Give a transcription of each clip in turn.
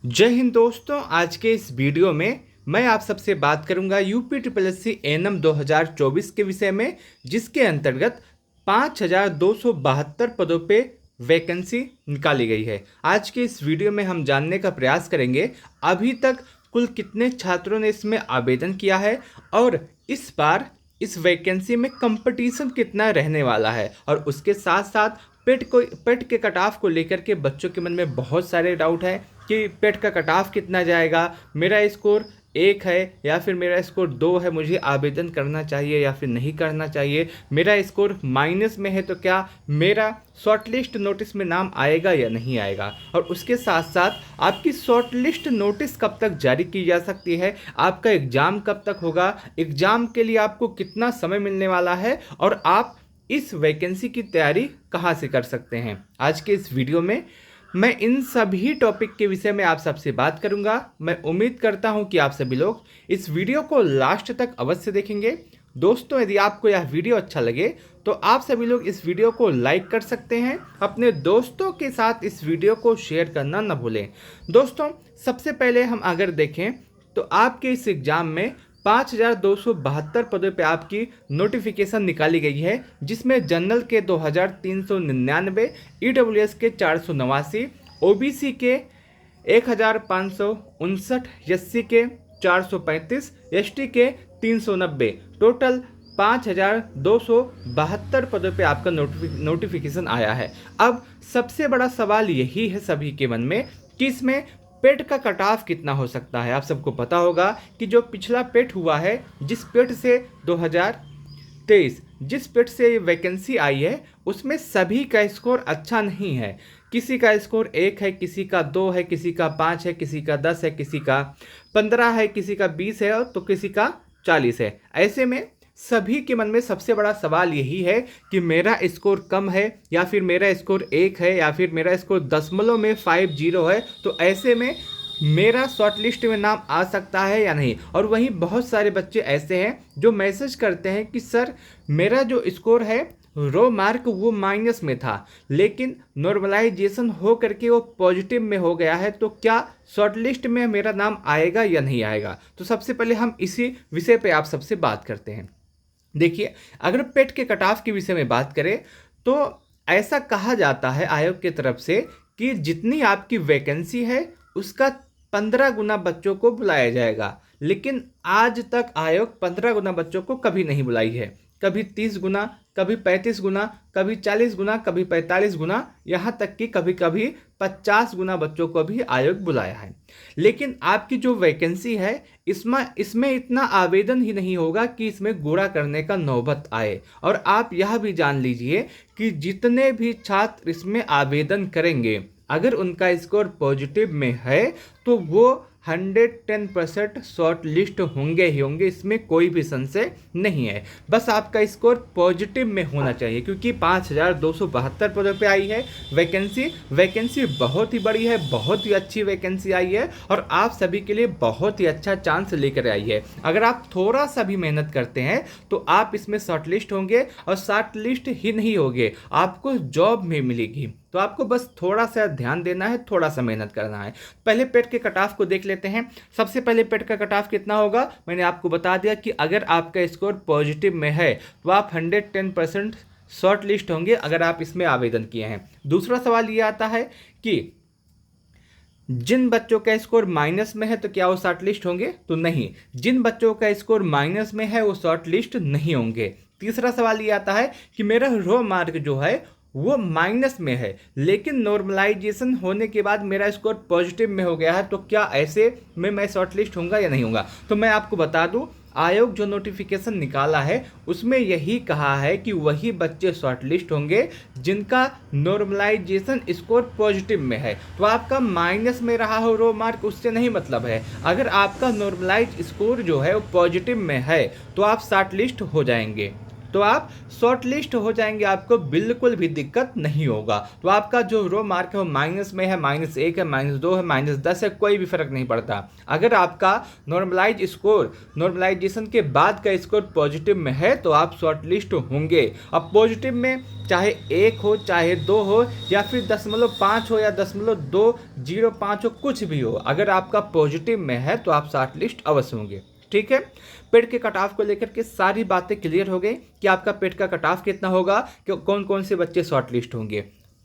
जय हिंद दोस्तों। आज के इस वीडियो में मैं आप सबसे बात करूंगा UP triple S C NM 2024 के विषय में, जिसके अंतर्गत 5272 पदों पे वैकेंसी निकाली गई है। आज के इस वीडियो में हम जानने का प्रयास करेंगे अभी तक कुल कितने छात्रों ने इसमें आवेदन किया है और इस बार इस वैकेंसी में कंपटीशन कितना रहने वाला है। और उसके साथ साथ पेट के कट ऑफ को लेकर के बच्चों के मन में बहुत सारे डाउट है कि पेट का कट ऑफ कितना जाएगा, मेरा स्कोर 1 है या फिर मेरा स्कोर 2 है, मुझे आवेदन करना चाहिए या फिर नहीं करना चाहिए, मेरा स्कोर माइनस में है तो क्या मेरा शॉर्टलिस्ट नोटिस में नाम आएगा या नहीं आएगा। और उसके साथ साथ आपकी शॉर्टलिस्ट नोटिस कब तक जारी की जा सकती है, आपका एग्ज़ाम कब तक होगा, एग्ज़ाम के लिए आपको कितना समय मिलने वाला है और आप इस वैकेंसी की तैयारी कहाँ से कर सकते हैं। आज के इस वीडियो में मैं इन सभी टॉपिक के विषय में आप सबसे बात करूंगा। मैं उम्मीद करता हूं कि आप सभी लोग इस वीडियो को लास्ट तक अवश्य देखेंगे। दोस्तों, यदि आपको यह वीडियो अच्छा लगे तो आप सभी लोग इस वीडियो को लाइक कर सकते हैं, अपने दोस्तों के साथ इस वीडियो को शेयर करना न भूलें। दोस्तों, सबसे पहले हम अगर देखें तो आपके इस एग्ज़ाम में 5272 पदों पे आपकी नोटिफिकेशन निकाली गई है, जिसमें जनरल के 2399, ईडब्ल्यूएस के 489, ओबीसी के 1559, एससी के 435, एसटी के 390, टोटल 5272 पदों पे आपका नोटिफिकेशन आया है। अब सबसे बड़ा सवाल यही है सभी के मन में कि इसमें पेट का कट ऑफ कितना हो सकता है। आप सबको पता होगा कि जो पिछला पेट हुआ है, जिस पेट से 2023 जिस पेट से वैकेंसी आई है, उसमें सभी का स्कोर अच्छा नहीं है। किसी का स्कोर 1 है, किसी का 2 है, किसी का 5 है, किसी का 10 है, किसी का 15 है, किसी का 20 है तो किसी का 40 है। ऐसे में सभी के मन में सबसे बड़ा सवाल यही है कि मेरा स्कोर कम है या फिर मेरा स्कोर 1 है या फिर मेरा स्कोर 0.50 है, तो ऐसे में मेरा शॉर्ट लिस्ट में नाम आ सकता है या नहीं। और वहीं बहुत सारे बच्चे ऐसे हैं जो मैसेज करते हैं कि सर, मेरा जो स्कोर है रो मार्क वो माइनस में था, लेकिन नॉर्मलाइजेशन हो करके वो पॉजिटिव में हो गया है, तो क्या शॉर्ट लिस्ट में मेरा नाम आएगा या नहीं आएगा। तो सबसे पहले हम इसी विषय पे आप सबसे बात करते हैं। देखिए, अगर पेट के कट ऑफ के विषय में बात करें तो ऐसा कहा जाता है आयोग की तरफ से कि जितनी आपकी वैकेंसी है उसका 15 गुना बच्चों को बुलाया जाएगा, लेकिन आज तक आयोग 15 गुना बच्चों को कभी नहीं बुलाई है। कभी 30 गुना, कभी 35 गुना, कभी 40 गुना, कभी 45 गुना, यहाँ तक कि कभी कभी 50 गुना बच्चों को भी आयोग बुलाया है। लेकिन आपकी जो वैकेंसी है इसमें इतना आवेदन ही नहीं होगा कि इसमें गुणा करने का नौबत आए। और आप यह भी जान लीजिए कि जितने भी छात्र इसमें आवेदन करेंगे, अगर उनका स्कोर पॉजिटिव में है तो वो 110% शॉर्ट लिस्ट होंगे ही होंगे, इसमें कोई भी संशय नहीं है। बस आपका स्कोर पॉजिटिव में होना चाहिए, क्योंकि 5272 पदों पे आई है वैकेंसी बहुत ही बड़ी है, बहुत ही अच्छी वैकेंसी आई है और आप सभी के लिए बहुत ही अच्छा चांस लेकर आई है। अगर आप थोड़ा सा भी मेहनत करते हैं तो आप इसमें शॉर्ट लिस्ट होंगे, और शॉर्ट लिस्ट ही नहीं होंगे, आपको जॉब में मिलेगी। तो आपको बस थोड़ा सा ध्यान देना है, थोड़ा सा मेहनत करना है। पहले पेट के कट ऑफ को देख लेते हैं। सबसे पहले पेट का कट ऑफ कितना होगा, मैंने आपको बता दिया कि अगर आपका स्कोर पॉजिटिव में है तो आप 110% शॉर्ट लिस्ट होंगे अगर आप इसमें आवेदन किए हैं। दूसरा सवाल ये आता है कि जिन बच्चों का स्कोर माइनस में है तो क्या वो शॉर्ट लिस्ट होंगे, तो नहीं, जिन बच्चों का स्कोर माइनस में है वो शॉर्ट लिस्ट नहीं होंगे। तीसरा सवाल ये आता है कि मेरा रो मार्क जो है वो माइनस में है, लेकिन नॉर्मलाइजेशन होने के बाद मेरा स्कोर पॉजिटिव में हो गया है, तो क्या ऐसे में मैं शॉर्ट लिस्ट होऊंगा या नहीं होगा। तो मैं आपको बता दूं, आयोग जो नोटिफिकेशन निकाला है उसमें यही कहा है कि वही बच्चे शॉर्ट लिस्ट होंगे जिनका नॉर्मलाइजेशन स्कोर पॉजिटिव में है। तो आपका माइनस में रहा हो रो मार्क, उससे नहीं मतलब है। अगर आपका नॉर्मलाइज स्कोर जो है वो पॉजिटिव में है तो आप शॉर्ट लिस्ट हो जाएंगे। तो आप शॉर्ट लिस्ट हो जाएंगे, आपको बिल्कुल भी दिक्कत नहीं होगा। तो आपका जो रो मार्क है वो माइनस में है, -1 है, -2 है, -10 है, कोई भी फर्क नहीं पड़ता। अगर आपका नॉर्मलाइज स्कोर, नॉर्मलाइजेशन के बाद का स्कोर पॉजिटिव में है तो आप शॉर्ट लिस्ट होंगे। अब पॉजिटिव में चाहे 1 हो, चाहे 2 हो, या फिर 0.5 हो या 0.205 हो, कुछ भी हो, अगर आपका पॉजिटिव में है तो आप शॉर्ट लिस्ट अवश्य होंगे। ठीक है, पेट के कट ऑफ को लेकर के सारी बातें क्लियर हो गई कि आपका पेट का कट ऑफ कितना होगा, कि कौन कौन से बच्चे शॉर्ट लिस्ट होंगे।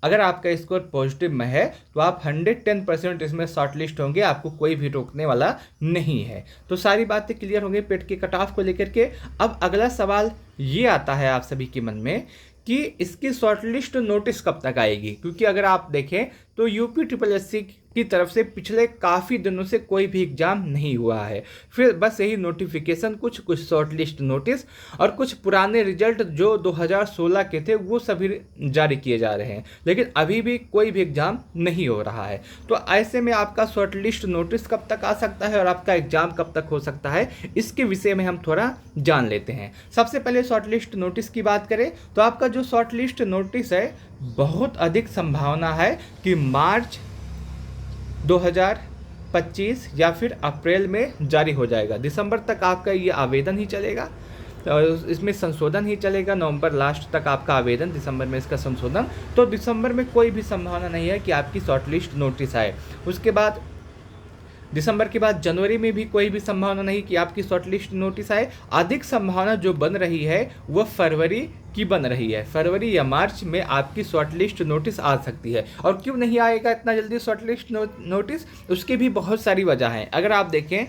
अगर आपका स्कोर पॉजिटिव में है तो आप 110% इसमें शॉर्ट लिस्ट होंगे, आपको कोई भी रोकने वाला नहीं है। तो सारी बातें क्लियर हो गई पेट के कट ऑफ को लेकर के। अब अगला सवाल ये आता है आप सभी के मन में कि इसकी शॉर्ट लिस्ट नोटिस कब तक आएगी, क्योंकि अगर आप देखें तो यूपी SSSC की तरफ से पिछले काफ़ी दिनों से कोई भी एग्जाम नहीं हुआ है। फिर बस यही नोटिफिकेशन, कुछ शॉर्ट लिस्ट नोटिस और कुछ पुराने रिजल्ट जो 2016 के थे वो सभी जारी किए जा रहे हैं, लेकिन अभी भी कोई भी एग्जाम नहीं हो रहा है। तो ऐसे में आपका शॉर्ट लिस्ट नोटिस कब तक आ सकता है और आपका एग्जाम कब तक हो सकता है, इसके विषय में हम थोड़ा जान लेते हैं। सबसे पहले शॉर्ट लिस्ट नोटिस की बात करें तो आपका जो शॉर्ट लिस्ट नोटिस है, बहुत अधिक संभावना है कि मार्च 2025 या फिर अप्रैल में जारी हो जाएगा। दिसंबर तक आपका ये आवेदन ही चलेगा और इसमें संशोधन ही चलेगा। नवंबर लास्ट तक आपका आवेदन, दिसंबर में इसका संशोधन। तो दिसंबर में कोई भी संभावना नहीं है कि आपकी शॉर्ट लिस्ट नोटिस आए। उसके बाद दिसंबर के बाद जनवरी में भी कोई भी संभावना नहीं कि आपकी शॉर्ट लिस्ट नोटिस आए। अधिक संभावना जो बन रही है वह फरवरी की बन रही है। फरवरी या मार्च में आपकी शॉर्ट लिस्ट नोटिस आ सकती है। और क्यों नहीं आएगा इतना जल्दी शॉर्ट लिस्ट नोटिस, उसकी भी बहुत सारी वजह हैं। अगर आप देखें,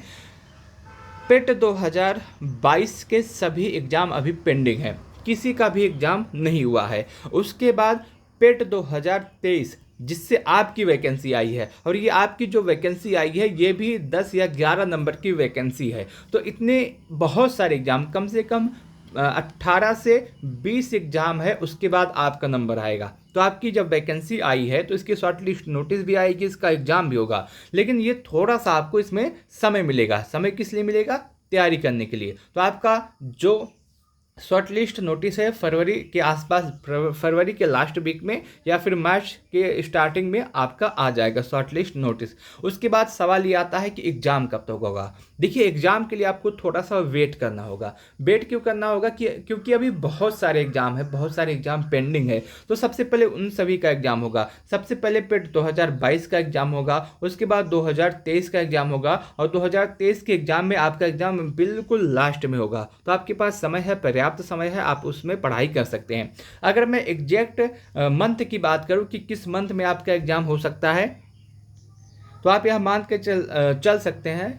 पेट 2022 के सभी एग्ज़ाम अभी पेंडिंग है, किसी का भी एग्ज़ाम नहीं हुआ है। उसके बाद पेट 2023 जिससे आपकी वैकेंसी आई है, और ये आपकी जो वैकेंसी आई है ये भी 10 या 11 नंबर की वैकेंसी है। तो इतने बहुत सारे एग्ज़ाम, कम से कम 18 से 20 एग्ज़ाम है, उसके बाद आपका नंबर आएगा। तो आपकी जब वैकेंसी आई है तो इसकी शॉर्ट लिस्ट नोटिस भी आएगी, इसका एग्ज़ाम भी होगा, लेकिन ये थोड़ा सा आपको इसमें समय मिलेगा। समय किस लिए मिलेगा? तैयारी करने के लिए। तो आपका जो शॉर्ट लिस्ट नोटिस है फरवरी के आसपास, फरवरी के लास्ट वीक में या फिर मार्च के स्टार्टिंग में आपका आ जाएगा शॉर्ट लिस्ट नोटिस। उसके बाद सवाल ये आता है कि एग्ज़ाम कब तक होगा। देखिए, एग्ज़ाम के लिए आपको थोड़ा सा वेट करना होगा। वेट क्यों करना होगा? क्योंकि अभी बहुत सारे एग्ज़ाम है, बहुत सारे एग्ज़ाम पेंडिंग है। तो सबसे पहले उन सभी का एग्ज़ाम होगा। सबसे पहले पेट 2022 का एग्ज़ाम होगा, उसके बाद 2023 का एग्ज़ाम होगा, और 2023 के एग्ज़ाम में आपका एग्ज़ाम बिल्कुल लास्ट में होगा। तो आपके पास समय है, पर्याप्त समय है, आप उसमें पढ़ाई कर सकते हैं। अगर मैं एग्जैक्ट मंथ की बात करूं कि किस मंथ में आपका एग्जाम हो सकता है, तो आप यह मान के चल सकते हैं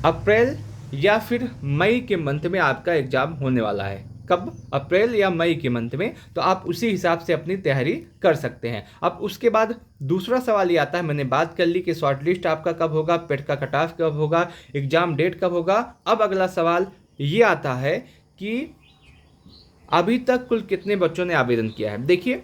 अप्रैल या फिर मई के मंथ में आपका एग्जाम होने वाला है। कब? अप्रैल या मई के मंथ में। तो आप उसी हिसाब से अपनी तैयारी कर सकते हैं। अब उसके बाद दूसरा सवाल ये आता है, मैंने बात कर ली कि शॉर्ट लिस्ट आपका कब होगा, पेट का कट ऑफ कब होगा, एग्जाम डेट कब होगा। अब अगला सवाल ये आता है कि अभी तक कुल कितने बच्चों ने आवेदन किया है। देखिए,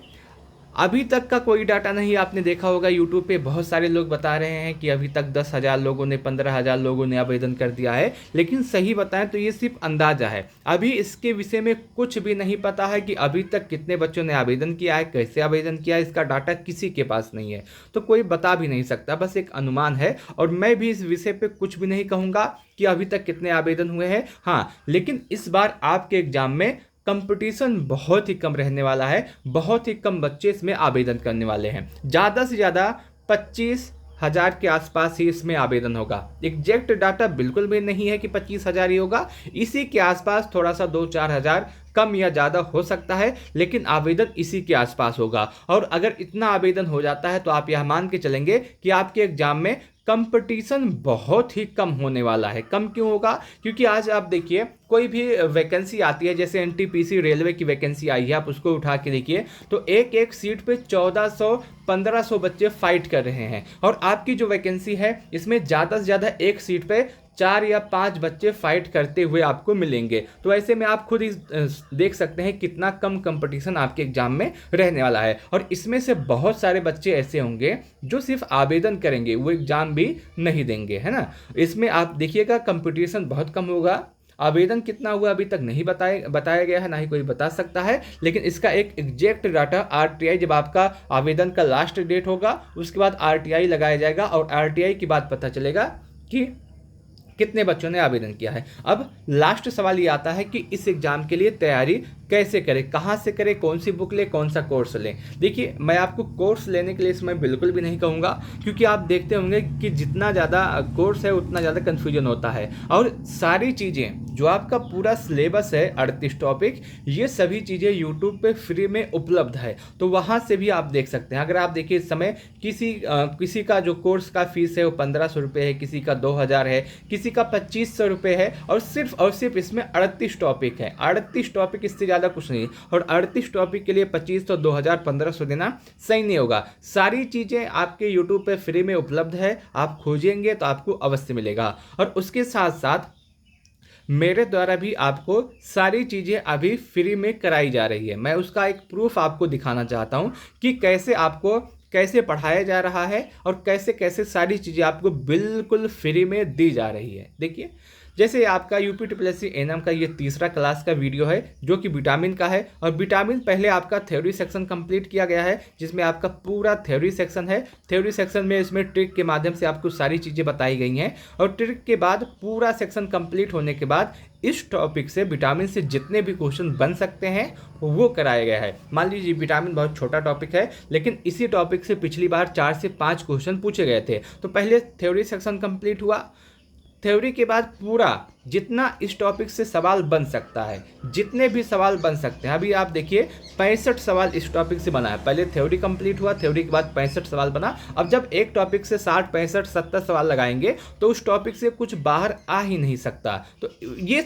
अभी तक का कोई डाटा नहीं। आपने देखा होगा यूट्यूब पे बहुत सारे लोग बता रहे हैं कि अभी तक 10,000 लोगों ने, 15,000 लोगों ने आवेदन कर दिया है, लेकिन सही बताएं तो ये सिर्फ अंदाजा है। अभी इसके विषय में कुछ भी नहीं पता है कि अभी तक कितने बच्चों ने आवेदन किया है, कैसे आवेदन किया है, इसका डाटा किसी के पास नहीं है। तो कोई बता भी नहीं सकता, बस एक अनुमान है। और मैं भी इस विषय पर कुछ भी नहीं कहूँगा कि अभी तक कितने आवेदन हुए हैं। हाँ, लेकिन इस बार आपके एग्जाम में कंपटीशन बहुत ही कम रहने वाला है। बहुत ही कम बच्चे इसमें आवेदन करने वाले हैं। ज़्यादा से ज़्यादा 25,000 के आसपास ही इसमें आवेदन होगा। एग्जैक्ट डाटा बिल्कुल भी नहीं है कि 25,000 ही होगा, इसी के आसपास, थोड़ा सा 2-4 हज़ार कम या ज़्यादा हो सकता है, लेकिन आवेदन इसी के आसपास होगा। और अगर इतना आवेदन हो जाता है तो आप यह मान के चलेंगे कि आपके एग्जाम में कंपटीशन बहुत ही कम होने वाला है। कम क्यों होगा? क्योंकि आज आप देखिए, कोई भी वैकेंसी आती है, जैसे NTPC रेलवे की वैकेंसी आई है, आप उसको उठा के देखिए तो एक एक सीट पे 1400-1500 बच्चे फाइट कर रहे हैं। और आपकी जो वैकेंसी है इसमें ज़्यादा से ज़्यादा एक सीट पे 4 या 5 बच्चे फाइट करते हुए आपको मिलेंगे। तो ऐसे में आप खुद ही देख सकते हैं कितना कम कंपटीशन आपके एग्जाम में रहने वाला है। और इसमें से बहुत सारे बच्चे ऐसे होंगे जो सिर्फ आवेदन करेंगे, वो एग्जाम भी नहीं देंगे, है ना। इसमें आप देखिएगा कंपटीशन बहुत कम होगा। आवेदन कितना हुआ अभी तक नहीं बताया गया है, ना ही कोई बता सकता है, लेकिन इसका एक एग्जैक्ट डाटा आरटीआई, जब आपका आवेदन का लास्ट डेट होगा उसके बाद आरटीआई लगाया जाएगा और आरटीआई के बाद पता चलेगा कि कितने बच्चों ने आवेदन किया है। अब लास्ट सवाल ये आता है कि इस एग्जाम के लिए तैयारी कैसे करें, कहाँ से करें, कौन सी बुक लें, कौन सा कोर्स लें। देखिए, मैं आपको कोर्स लेने के लिए इसमें बिल्कुल भी नहीं कहूँगा, क्योंकि आप देखते होंगे कि जितना ज़्यादा कोर्स है उतना ज़्यादा कन्फ्यूजन होता है। और सारी चीज़ें जो आपका पूरा सिलेबस है 38 टॉपिक, ये सभी चीज़ें यूट्यूब पे फ्री में उपलब्ध है, तो वहाँ से भी आप देख सकते हैं। अगर आप देखिए इस समय किसी का जो कोर्स का फीस है वो 1500 रुपये है, किसी का 2000 है, किसी का 2500 रुपये है, और सिर्फ इसमें 38 टॉपिक है। 38 टॉपिक, इससे ज़्यादा कुछ नहीं। और 38 टॉपिक के लिए 2500, 2000, 1500 देना सही नहीं होगा। सारी चीज़ें आपके यूट्यूब पे फ्री में उपलब्ध है, आप खोजेंगे तो आपको अवश्य मिलेगा। और उसके साथ साथ मेरे द्वारा भी आपको सारी चीज़ें अभी फ्री में कराई जा रही है। मैं उसका एक प्रूफ आपको दिखाना चाहता हूँ कि कैसे पढ़ाया जा रहा है और कैसे कैसे सारी चीज़ें आपको बिल्कुल फ्री में दी जा रही है। देखिए, जैसे आपका यूपीट्रिपलएससी एएनएम का ये तीसरा क्लास का वीडियो है जो कि विटामिन का है। और विटामिन पहले आपका थ्योरी सेक्शन कंप्लीट किया गया है, जिसमें आपका पूरा थ्योरी सेक्शन है। थ्योरी सेक्शन में इसमें ट्रिक के माध्यम से आपको सारी चीज़ें बताई गई हैं। और ट्रिक के बाद पूरा सेक्शन कंप्लीट होने के बाद इस टॉपिक से विटामिन से जितने भी क्वेश्चन बन सकते हैं वो कराया गया है। मान लीजिए विटामिन बहुत छोटा टॉपिक है, लेकिन इसी टॉपिक से पिछली बार 4 से 5 क्वेश्चन पूछे गए थे। तो पहले थ्योरी सेक्शन कंप्लीट हुआ, थ्योरी के बाद पूरा जितना इस टॉपिक से सवाल बन सकता है, जितने भी सवाल बन सकते हैं, अभी आप देखिए 65 सवाल इस टॉपिक से बना है। पहले थ्योरी कंप्लीट हुआ, थ्योरी के बाद 65 सवाल बना। अब जब एक टॉपिक से 60, 65, 70 सवाल लगाएंगे तो उस टॉपिक से कुछ बाहर आ ही नहीं सकता। तो ये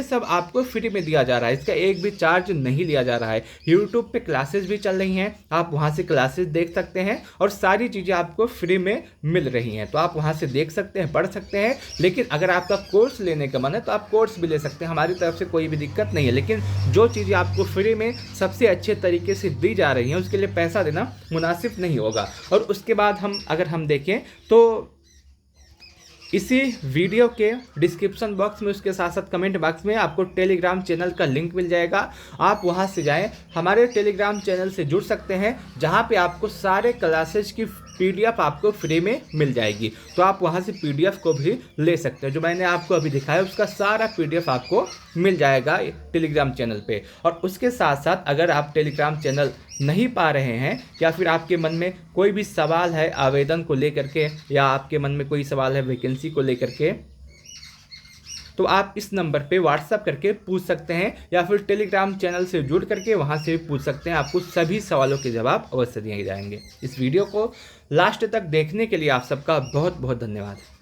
सब आपको फ्री में दिया जा रहा है, इसका एक भी चार्ज नहीं लिया जा रहा है। यूट्यूब पे क्लासेस भी चल रही हैं, आप वहाँ से क्लासेस देख सकते हैं और सारी चीज़ें आपको फ्री में मिल रही हैं। तो आप वहाँ से देख सकते हैं, पढ़ सकते हैं। लेकिन अगर आपका कोर्स लेने का मन है तो आप कोर्स भी ले सकते हैं, हमारी तरफ से कोई भी दिक्कत नहीं है। लेकिन जो चीज़ें आपको फ्री में सबसे अच्छे तरीके से दी जा रही हैं उसके लिए पैसा देना मुनासिब नहीं होगा। और उसके बाद अगर हम देखें तो इसी वीडियो के डिस्क्रिप्शन बॉक्स में, उसके साथ साथ कमेंट बॉक्स में आपको टेलीग्राम चैनल का लिंक मिल जाएगा। आप वहां से जाएं, हमारे टेलीग्राम चैनल से जुड़ सकते हैं, जहां पे आपको सारे क्लासेस की पीडीएफ आपको फ्री में मिल जाएगी। तो आप वहां से पीडीएफ को भी ले सकते हैं। जो मैंने आपको अभी दिखाया उसका सारा पीडीएफ आपको मिल जाएगा टेलीग्राम चैनल पे। और उसके साथ साथ अगर आप टेलीग्राम चैनल नहीं पा रहे हैं, या फिर आपके मन में कोई भी सवाल है आवेदन को लेकर के, या आपके मन में कोई सवाल है वैकेंसी को लेकर के, तो आप इस नंबर पे व्हाट्सएप करके पूछ सकते हैं, या फिर टेलीग्राम चैनल से जुड़ करके वहां से भी पूछ सकते हैं। आपको सभी सवालों के जवाब अवश्य दिए जाएंगे। इस वीडियो को लास्ट तक देखने के लिए आप सबका बहुत बहुत धन्यवाद।